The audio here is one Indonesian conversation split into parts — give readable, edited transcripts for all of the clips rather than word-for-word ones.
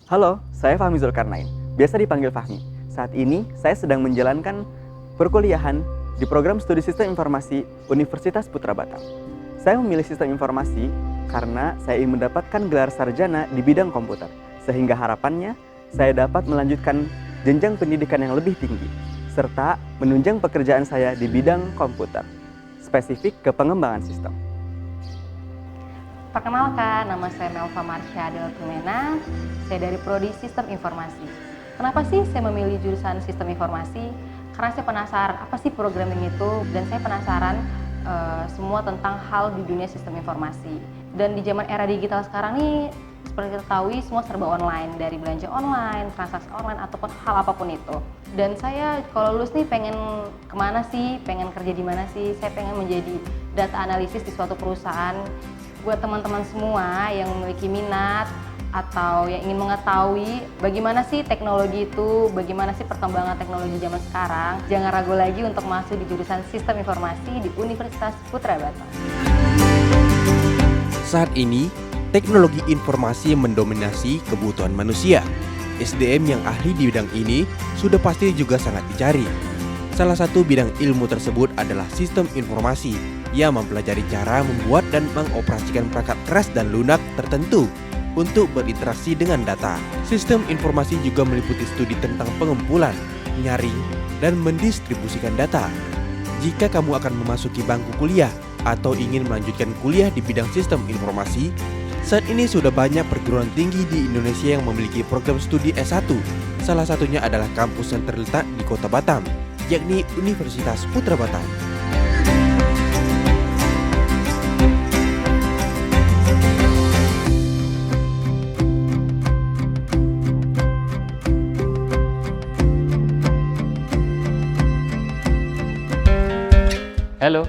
Halo, saya Fahmi Zulkarnain, biasa dipanggil Fahmi. Saat ini, saya sedang menjalankan perkuliahan di program studi Sistem Informasi Universitas Putra Batam. Saya memilih Sistem Informasi karena saya ingin mendapatkan gelar sarjana di bidang komputer, sehingga harapannya saya dapat melanjutkan jenjang pendidikan yang lebih tinggi, serta menunjang pekerjaan saya di bidang komputer, spesifik ke pengembangan sistem. Perkenalkan, nama saya Melva Marsha Adela Tumena, saya dari Prodi Sistem Informasi. Kenapa sih saya memilih jurusan Sistem Informasi? Karena saya penasaran apa sih programming itu, dan saya penasaran semua tentang hal di dunia sistem informasi. Dan di zaman era digital sekarang nih, seperti kita ketahui semua serba online, dari belanja online, transaksi online, ataupun hal apapun itu. Dan saya kalau lulus nih pengen kemana sih, pengen kerja di mana sih? Saya pengen menjadi data analisis di suatu perusahaan. Buat teman-teman semua yang memiliki minat atau yang ingin mengetahui bagaimana sih teknologi itu, bagaimana sih perkembangan teknologi zaman sekarang, jangan ragu lagi untuk masuk di jurusan Sistem Informasi di Universitas Putra Batam. Saat ini, teknologi informasi mendominasi kebutuhan manusia. SDM yang ahli di bidang ini sudah pasti juga sangat dicari. Salah satu bidang ilmu tersebut adalah sistem informasi yang mempelajari cara membuat dan mengoperasikan perangkat keras dan lunak tertentu untuk berinteraksi dengan data. Sistem informasi juga meliputi studi tentang pengumpulan, menyaring, dan mendistribusikan data. Jika kamu akan memasuki bangku kuliah atau ingin melanjutkan kuliah di bidang sistem informasi, saat ini sudah banyak perguruan tinggi di Indonesia yang memiliki program studi S1. Salah satunya adalah kampus yang terletak di Kota Batam, yakni Universitas Putra Batam. Halo,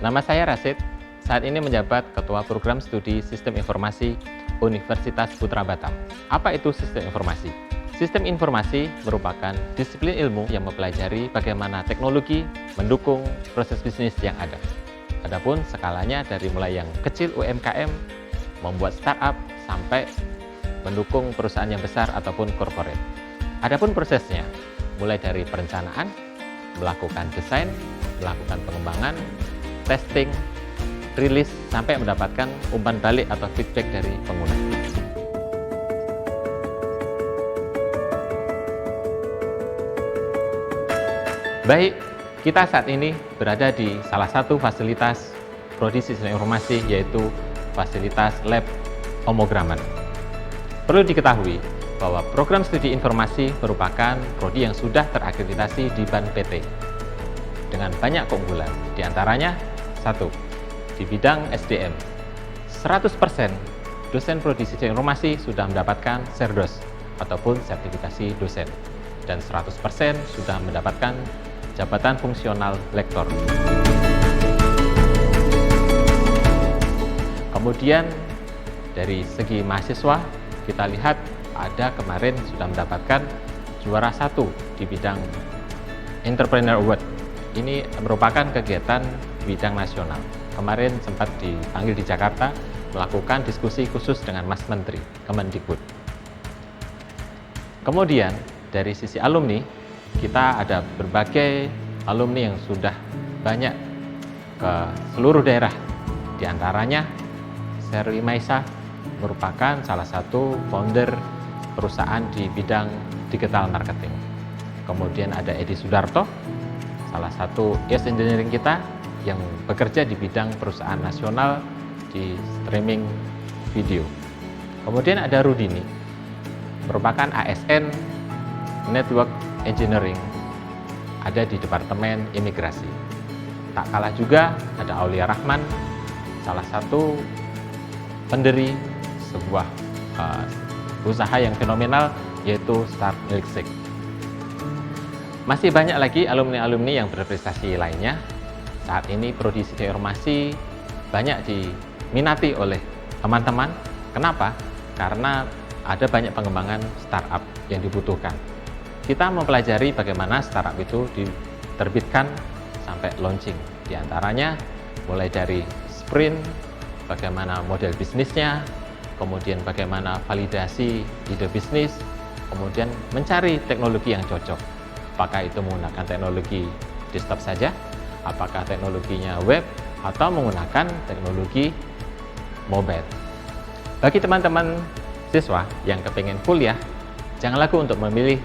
nama saya Rasid. Saat ini menjabat Ketua Program Studi Sistem Informasi Universitas Putra Batam. Apa itu sistem informasi? Sistem informasi merupakan disiplin ilmu yang mempelajari bagaimana teknologi mendukung proses bisnis yang ada. Adapun skalanya dari mulai yang kecil UMKM, membuat startup, sampai mendukung perusahaan yang besar ataupun corporate. Adapun prosesnya, mulai dari perencanaan, melakukan desain, melakukan pengembangan, testing, rilis, sampai mendapatkan umpan balik atau feedback dari pengguna. Baik, kita saat ini berada di salah satu fasilitas Prodi Sistem Informasi, yaitu fasilitas Lab Homograman. Perlu diketahui bahwa program studi informasi merupakan prodi yang sudah terakreditasi di BAN PT dengan banyak keunggulan. Di antaranya, 1. Di bidang SDM, 100% dosen Prodi Sistem Informasi sudah mendapatkan Serdos ataupun sertifikasi dosen, dan 100% sudah mendapatkan jabatan fungsional lektor. Kemudian dari segi mahasiswa, kita lihat ada kemarin sudah mendapatkan juara 1 di bidang Entrepreneur Award. Ini merupakan kegiatan bidang nasional. Kemarin sempat dipanggil di Jakarta melakukan diskusi khusus dengan Mas Menteri Kemendikbud. Kemudian dari sisi alumni, kita ada berbagai alumni yang sudah banyak ke seluruh daerah. Di antaranya Sherly Maisa merupakan salah satu founder perusahaan di bidang digital marketing. Kemudian ada Edi Sudarto, salah satu IS engineering kita yang bekerja di bidang perusahaan nasional di streaming video. Kemudian ada Rudini, merupakan ASN Network Engineering, ada di Departemen Imigrasi. Tak kalah juga ada Aulia Rahman, salah satu pendiri sebuah usaha yang fenomenal, yaitu Start Milkshake. Masih banyak lagi alumni-alumni yang berprestasi lainnya. Saat ini Prodi Sistem Informasi banyak diminati oleh teman-teman. Kenapa? Karena ada banyak pengembangan startup yang dibutuhkan. Kita mempelajari bagaimana startup itu diterbitkan sampai launching. Di antaranya mulai dari sprint, bagaimana model bisnisnya, kemudian bagaimana validasi ide bisnis, kemudian mencari teknologi yang cocok. Apakah itu menggunakan teknologi desktop saja, apakah teknologinya web, atau menggunakan teknologi mobile. Bagi teman-teman siswa yang kepingin kuliah, jangan ragu untuk memilih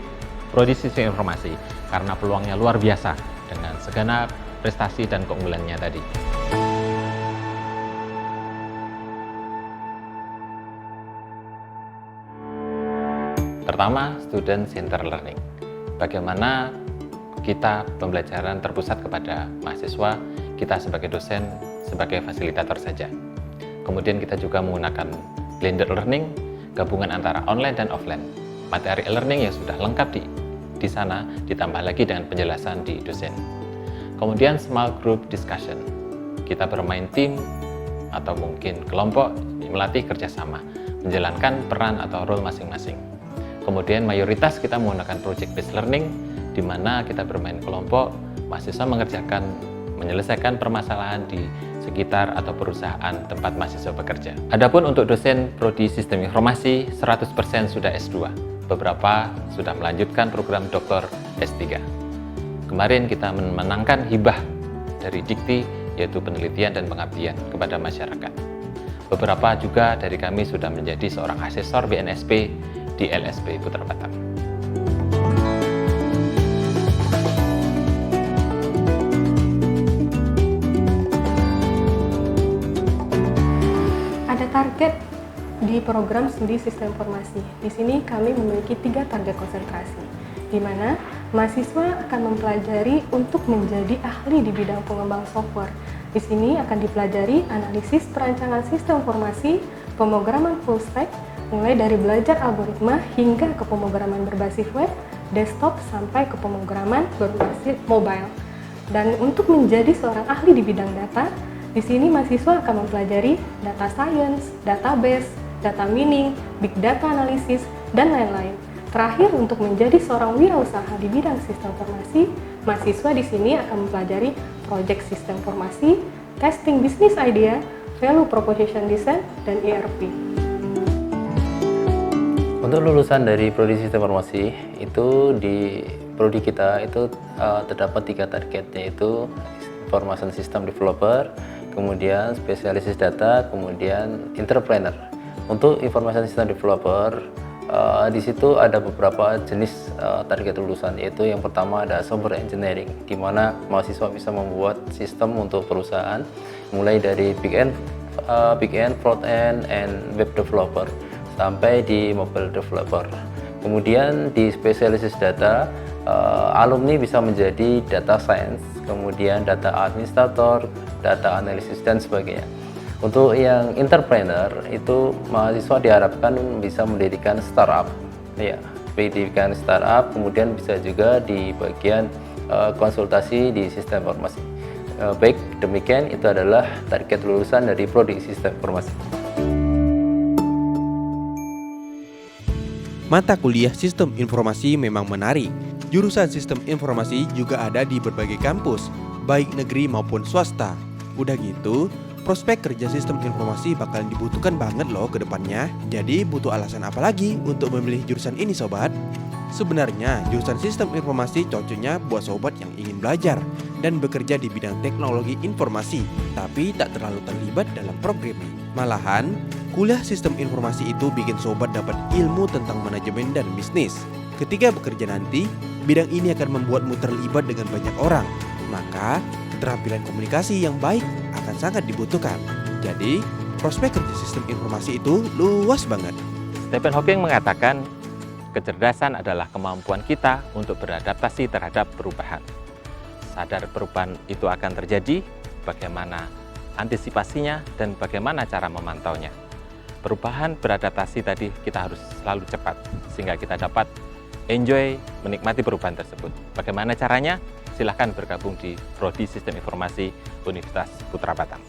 Prodi Sistem Informasi karena peluangnya luar biasa dengan segenap prestasi dan keunggulannya tadi. Pertama, student center learning. Bagaimana kita pembelajaran terpusat kepada mahasiswa, kita sebagai dosen, sebagai fasilitator saja. Kemudian kita juga menggunakan blended learning, gabungan antara online dan offline. Materi e-learning yang sudah lengkap di sana, ditambah lagi dengan penjelasan di dosen. Kemudian small group discussion. Kita bermain tim atau mungkin kelompok, melatih kerjasama, menjalankan peran atau role masing-masing. Kemudian mayoritas kita menggunakan project based learning, di mana kita bermain kelompok, mahasiswa menyelesaikan permasalahan di sekitar atau perusahaan tempat mahasiswa bekerja. Adapun untuk dosen Prodi Sistem Informasi, 100% sudah S2. Beberapa sudah melanjutkan program Doktor S3. Kemarin kita memenangkan hibah dari Dikti, yaitu penelitian dan pengabdian kepada masyarakat. Beberapa juga dari kami sudah menjadi seorang asesor BNSP di LSP Putra Batam. Ada target di program studi sistem informasi. Di sini kami memiliki 3 target konsentrasi, di mana mahasiswa akan mempelajari untuk menjadi ahli di bidang pengembang software. Di sini akan dipelajari analisis perancangan sistem informasi, pemrograman full stack, mulai dari belajar algoritma hingga ke pemrograman berbasis web, desktop, sampai ke pemrograman berbasis mobile. Dan untuk menjadi seorang ahli di bidang data, di sini mahasiswa akan mempelajari data science, database, data mining, big data analysis, dan lain-lain. Terakhir, untuk menjadi seorang wirausaha di bidang sistem informasi, mahasiswa di sini akan mempelajari project sistem informasi, testing business idea, value proposition design, dan ERP. Untuk lulusan dari Prodi Sistem Informasi itu di prodi kita itu terdapat 3 target, yaitu Information System Developer, kemudian Spesialisis Data, kemudian Entrepreneur. Untuk Information System Developer di situ ada beberapa jenis target lulusan, yaitu yang pertama ada Software Engineering, di mana mahasiswa bisa membuat sistem untuk perusahaan mulai dari big end, front end, and web developer sampai di mobile developer. Kemudian di spesialisis data, alumni bisa menjadi data science, kemudian data administrator, data analisis, dan sebagainya. Untuk yang entrepreneur itu mahasiswa diharapkan bisa mendirikan startup, ya, mendirikan startup, kemudian bisa juga di bagian konsultasi di sistem informasi. Baik demikian, itu adalah target lulusan dari Prodi Sistem Informasi. Mata kuliah Sistem Informasi memang menarik. Jurusan Sistem Informasi juga ada di berbagai kampus, baik negeri maupun swasta. Udah gitu, prospek kerja Sistem Informasi bakalan dibutuhkan banget loh ke depannya. Jadi butuh alasan apa lagi untuk memilih jurusan ini, sobat? Sebenarnya jurusan Sistem Informasi cocoknya buat sobat yang ingin belajar dan bekerja di bidang teknologi informasi, tapi tak terlalu terlibat dalam programming. Malahan, kuliah Sistem Informasi itu bikin sobat dapat ilmu tentang manajemen dan bisnis. Ketika bekerja nanti, bidang ini akan membuatmu terlibat dengan banyak orang. Maka, keterampilan komunikasi yang baik akan sangat dibutuhkan. Jadi, prospek kerja Sistem Informasi itu luas banget. Stephen Hawking mengatakan, kecerdasan adalah kemampuan kita untuk beradaptasi terhadap perubahan. Sadar perubahan itu akan terjadi, bagaimana antisipasinya, dan bagaimana cara memantaunya. Perubahan beradaptasi tadi kita harus selalu cepat, sehingga kita dapat enjoy menikmati perubahan tersebut. Bagaimana caranya? Silahkan bergabung di Prodi Sistem Informasi Universitas Putra Batam.